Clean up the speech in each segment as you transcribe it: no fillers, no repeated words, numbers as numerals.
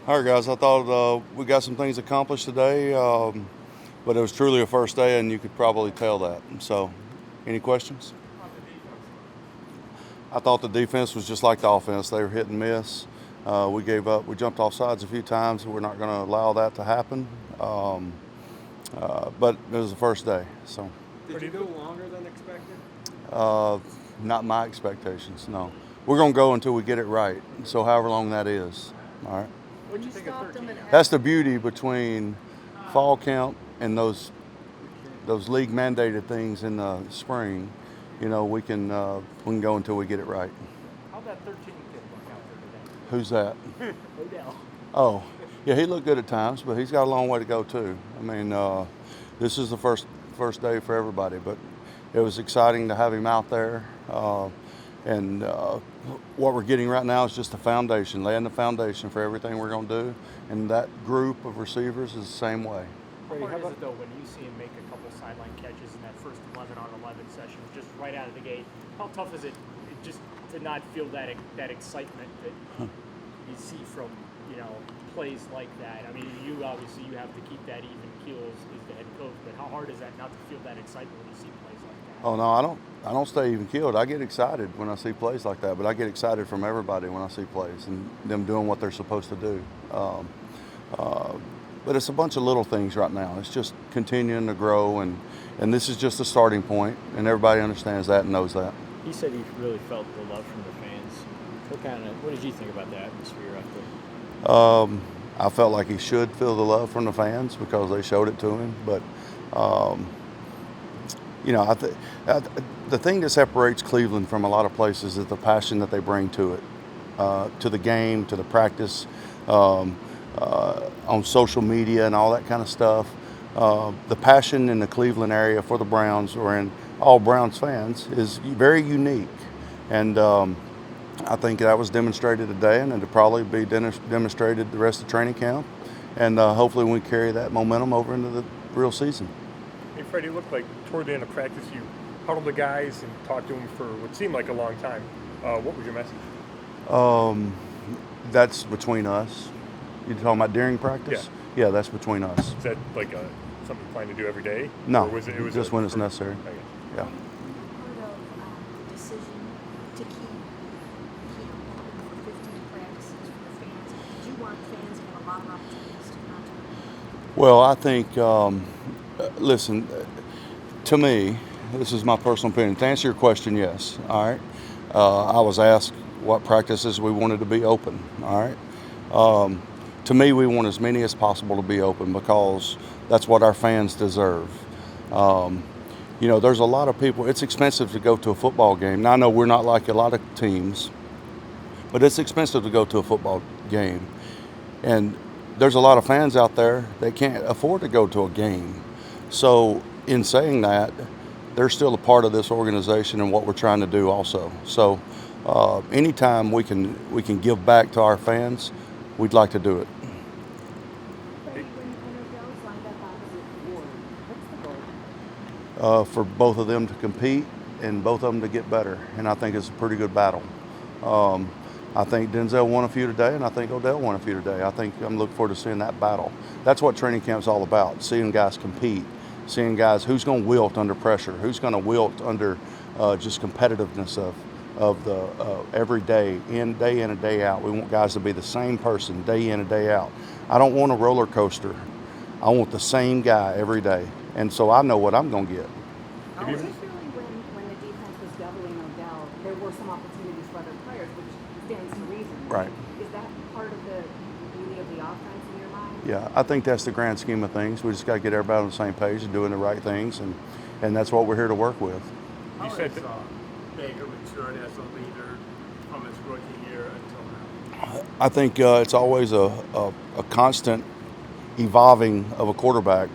All right, guys, I thought we got some things accomplished today, but it was truly a first day, and you could probably tell that. So, any questions? I thought the defense was just like the offense. They were hit and miss. We gave up. We jumped off sides a few times. We're not going to allow that to happen. But it was the first day. So, Did you go longer than expected? not my expectations, no. We're going to go until we get it right. So, however long that is. All right. What do you think of 13 hours? That's the beauty between fall camp and those league mandated things in the spring. You know, we can go until we get it right. How'd that 13 kid look out there Who's that? today? Odell. Oh, yeah, he looked good at times, but he's got a long way to go too. I mean, this is the first day for everybody, but it was exciting to have him out there. And what we're getting right now is just a foundation, laying the foundation for everything we're going to do. And that group of receivers is the same way. How hard is it, though, when you see him make a couple sideline catches in that first 11-on-11 session, just right out of the gate? How tough is it just to not feel that excitement that you see from, plays like that? I mean, you have to keep that even keel as the head coach, but how hard is that not to feel that excitement when you see plays like that? Oh, no, I don't stay even keeled. I get excited when I see plays like that, but I get excited from everybody when I see plays and them doing what they're supposed to do. But it's a bunch of little things right now. It's just continuing to grow, and this is just a starting point, and everybody understands that and knows that. He said he really felt the love from the fans. What did you think about the atmosphere out there? I felt like he should feel the love from the fans because they showed it to him. But, the thing that separates Cleveland from a lot of places is the passion that they bring to it, to the game, to the practice, on social media and all that kind of stuff. The passion in the Cleveland area for the Browns, or in all Browns fans, is very unique. And I think that was demonstrated today, and it'll probably be demonstrated the rest of training camp. And hopefully we carry that momentum over into the real season. Hey, Freddie, it looked like toward the end of practice you huddled the guys and talked to them for what seemed like a long time. What was your message? That's between us. You talking about during practice? Yeah, that's between us. Is that like something you plan to do every day? No, or was it just when it's necessary. Okay. Yeah. Part of the decision to keep for 15 practices for the fans. Did you want fans to have a lot of opportunities to contact? Well, I think, listen, to me, this is my personal opinion. To answer your question, yes. All right. I was asked what practices we wanted to be open. All right. To me, we want as many as possible to be open because that's what our fans deserve. There's a lot of people. It's expensive to go to a football game. Now, I know we're not like a lot of teams, but it's expensive to go to a football game. And there's a lot of fans out there that can't afford to go to a game. So in saying that, they're still a part of this organization and what we're trying to do also. So anytime we can give back to our fans, we'd like to do it. For both of them to compete and both of them to get better. And I think it's a pretty good battle. I think Denzel won a few today, and I think Odell won a few today. I'm looking forward to seeing that battle. That's what training camp's all about, seeing guys compete, seeing guys who's going to wilt under pressure, who's going to wilt under just competitiveness of the every day in and day out. We want guys to be the same person day in and day out. I don't want a roller coaster. I want the same guy every day. And so I know what I'm going to get. Particularly when the defense was doubling Odell, there were some opportunities for other players, which stands to reason. Right. Is that part of the beauty of the offense in your mind? Yeah, I think that's the grand scheme of things. We just got to get everybody on the same page and doing the right things, and that's what we're here to work with. You said Baker matured as a leader from his rookie year until now? I think it's always a constant evolving of a quarterback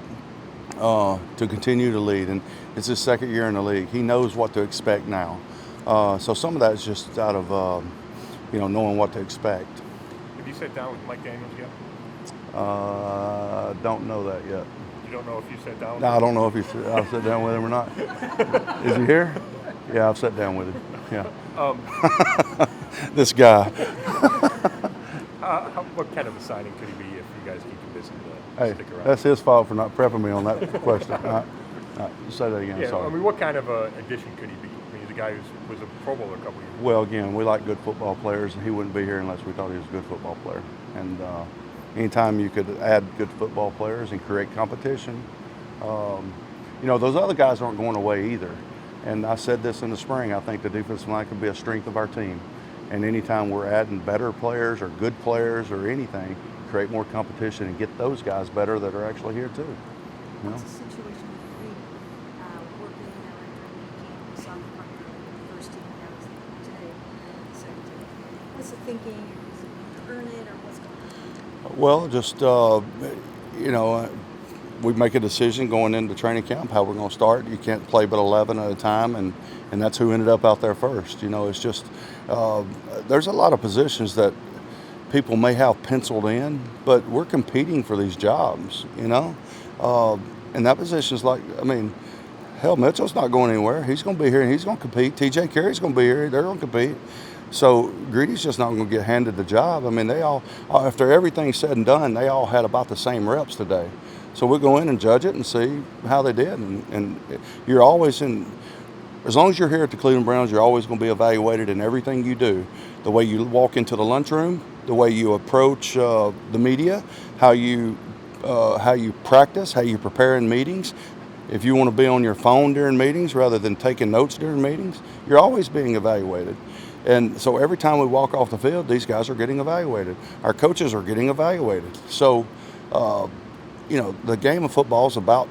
to continue to lead, and it's his second year in the league. He knows what to expect now. So some of that is just out of knowing what to expect. Have you sat down with Mike Daniels yet? Don't know that yet. You don't know if you sat down with No, him? I don't know if I've sat down with him or not. Is he here? Yeah, I've sat down with him. Yeah. This guy. What kind of a signing could he be if you guys keep him busy to Hey, stick around? that's his fault for not prepping me on that question. All right. Say that again. Yeah, Sorry. I mean, what kind of addition could he be? I mean, he's a guy who was a Pro Bowler a couple years ago. Well, again, we like good football players, and he wouldn't be here unless we thought he was a good football player. And anytime you could add good football players and create competition, those other guys aren't going away either. And I said this in the spring, I think the defensive line could be a strength of our team. And anytime we're adding better players or good players or anything, create more competition and get those guys better that are actually here too. You know? What's the situation with Freddie working there and making the soccer partner with the first team that was today and the second team? What's the thinking? Is it to earn it or what's going on? Well, just, we make a decision going into training camp how we're going to start. You can't play but 11 at a time, and that's who ended up out there first. It's just there's a lot of positions that people may have penciled in, but we're competing for these jobs, and that position's hell, Mitchell's not going anywhere. He's going to be here and he's going to compete. TJ Carey's going to be here. They're going to compete. So Greedy's just not going to get handed the job. I mean, they all, after everything's said and done, they all had about the same reps today. So we'll go in and judge it and see how they did. And you're always as long as you're here at the Cleveland Browns, you're always going to be evaluated in everything you do. The way you walk into the lunchroom, the way you approach the media, how you practice, how you prepare in meetings. If you want to be on your phone during meetings rather than taking notes during meetings, you're always being evaluated. And so every time we walk off the field, these guys are getting evaluated. Our coaches are getting evaluated. So, the game of football is about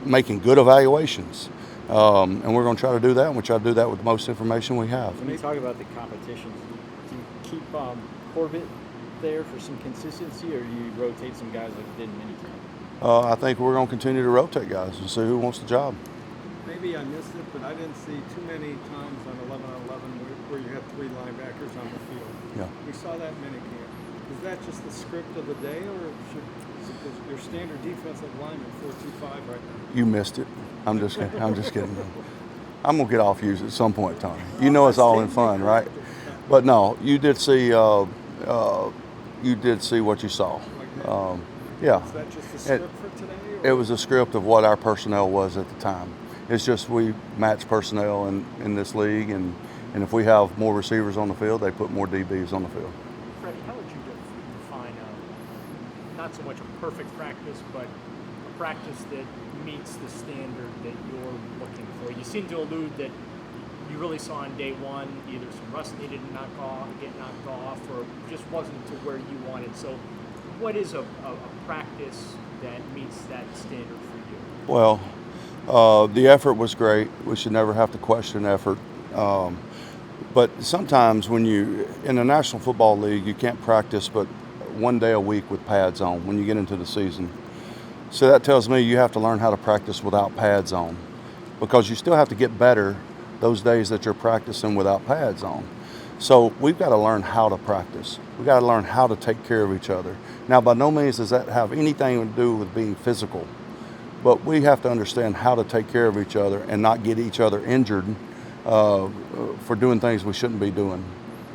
making good evaluations. And we're going to try to do that, and we try to do that with the most information we have. When you talk about the competitions, do you keep Corbett there for some consistency, or do you rotate some guys like you did in minicamp? I think we're going to continue to rotate guys and see who wants the job. Maybe I missed it, but I didn't see too many times on 11-on-11 where you had three linebackers on the field. Yeah. We saw that in minicamp. Is that just the script of the day, or is it your standard defensive lineman 4-2-5 right now? You missed it. I'm just kidding. I'm going to get off use at some point, Tony. You know it's all in fun, right? But no, you did see what you saw. Yeah. Is that just the script for today? It was a script of what our personnel was at the time. It's just we match personnel in this league, and if we have more receivers on the field, they put more DBs on the field. Freddie, how would you define not so much a perfect practice, but a practice that meets the standard that you're looking for? You seem to allude that you really saw on day one either some rust needed to get knocked off, or just wasn't to where you wanted. So what is a practice that meets that standard for you? Well, the effort was great. We should never have to question effort. But sometimes when in the National Football League, you can't practice but one day a week with pads on when you get into the season. So that tells me you have to learn how to practice without pads on, because you still have to get better those days that you're practicing without pads on. So we've got to learn how to practice. We've got to learn how to take care of each other. Now, by no means does that have anything to do with being physical, but we have to understand how to take care of each other and not get each other injured for doing things we shouldn't be doing.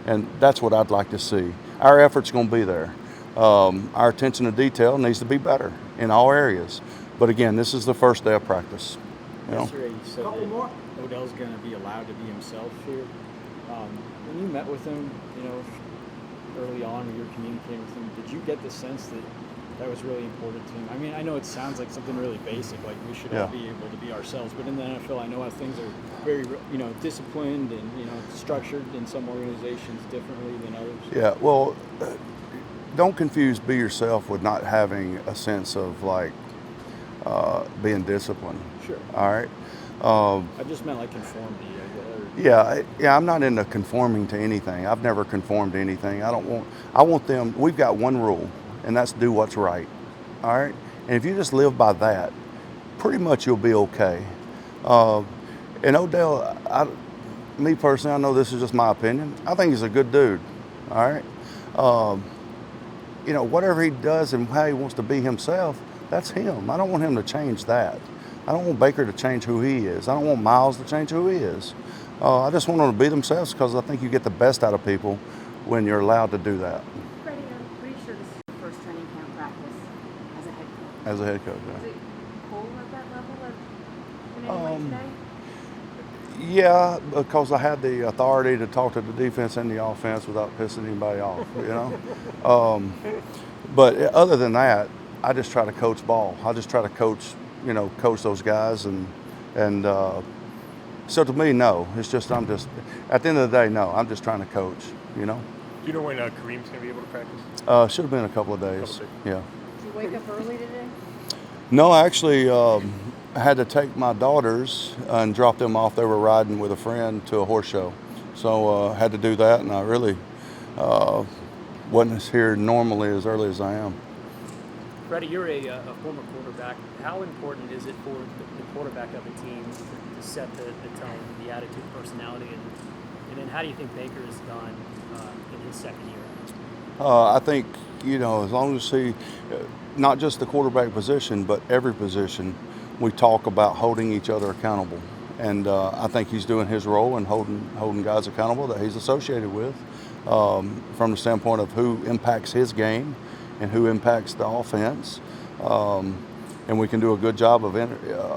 And that's what I'd like to see. Our effort's going to be there. Our attention to detail needs to be better in all areas. But again, this is the first day of practice. Yesterday you said that Odell's going to be allowed to be himself here. When you met with him, early on when you were communicating with him, did you get the sense that was really important to him? I mean, I know it sounds like something really basic, like we should all be able to be ourselves, but in the NFL, I know how things are very, disciplined and, structured in some organizations differently than others. Yeah, well, don't confuse be yourself with not having a sense of being disciplined. Sure. All right. I just meant like conformity. Yeah, I'm not into conforming to anything. I've never conformed to anything. I want them, we've got one rule, and that's do what's right. All right? And if you just live by that, pretty much you'll be okay. And Odell, me personally, I know this is just my opinion, I think he's a good dude. All right? Whatever he does and how he wants to be himself, that's him. I don't want him to change that. I don't want Baker to change who he is. I don't want Miles to change who he is. I just want them to be themselves, because I think you get the best out of people when you're allowed to do that. Freddie, as a head coach. Was Yeah. it cold at that level in any way today? Yeah, because I had the authority to talk to the defense and the offense without pissing anybody off, you know. But other than that, I just try to coach ball. I just try to coach, coach those guys, and so to me, no. It's just at the end of the day, no. I'm just trying to coach, Do you know when Kareem's going to be able to practice? Should have been a couple of days. Couple days. Yeah. Did you wake up early today? No, actually, I had to take my daughters and drop them off. They were riding with a friend to a horse show, so I had to do that, and I really wasn't here normally as early as I am. Freddie, you're a former quarterback. How important is it for the quarterback of a team to set the tone, the attitude, personality, and then how do you think Baker has done in his second year? I think, as long as he, not just the quarterback position, but every position, we talk about holding each other accountable. And I think he's doing his role in holding guys accountable that he's associated with from the standpoint of who impacts his game and who impacts the offense. And we can do a good job of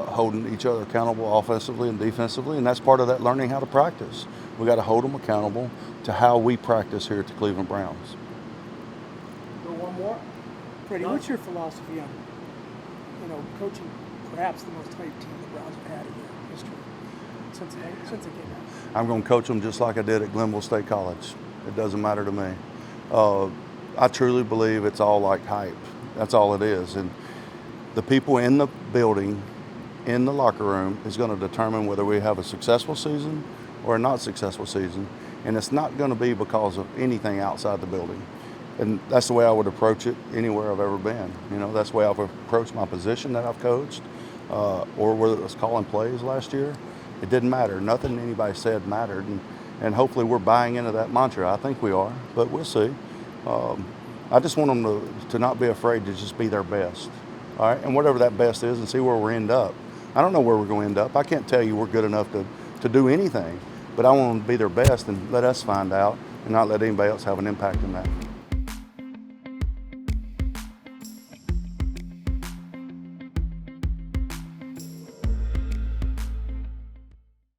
holding each other accountable offensively and defensively. And that's part of that learning how to practice. We got to hold them accountable to how we practice here at the Cleveland Browns. Go one more. Freddie, what's your philosophy on, coaching perhaps the most hyped team the Browns have had in their history since they came out? I'm going to coach them just like I did at Glenville State College. It doesn't matter to me. I truly believe it's all like hype. That's all it is. And the people in the building, in the locker room, is going to determine whether we have a successful season or a not successful season. And it's not going to be because of anything outside the building. And that's the way I would approach it anywhere I've ever been. That's the way I've approached my position that I've coached, or whether it was calling plays last year. It didn't matter. Nothing anybody said mattered. And hopefully we're buying into that mantra. I think we are, but we'll see. I just want them to not be afraid to just be their best. All right, and whatever that best is, and see where we end up. I don't know where we're going to end up. I can't tell you we're good enough to do anything, but I want them to be their best and let us find out and not let anybody else have an impact in that.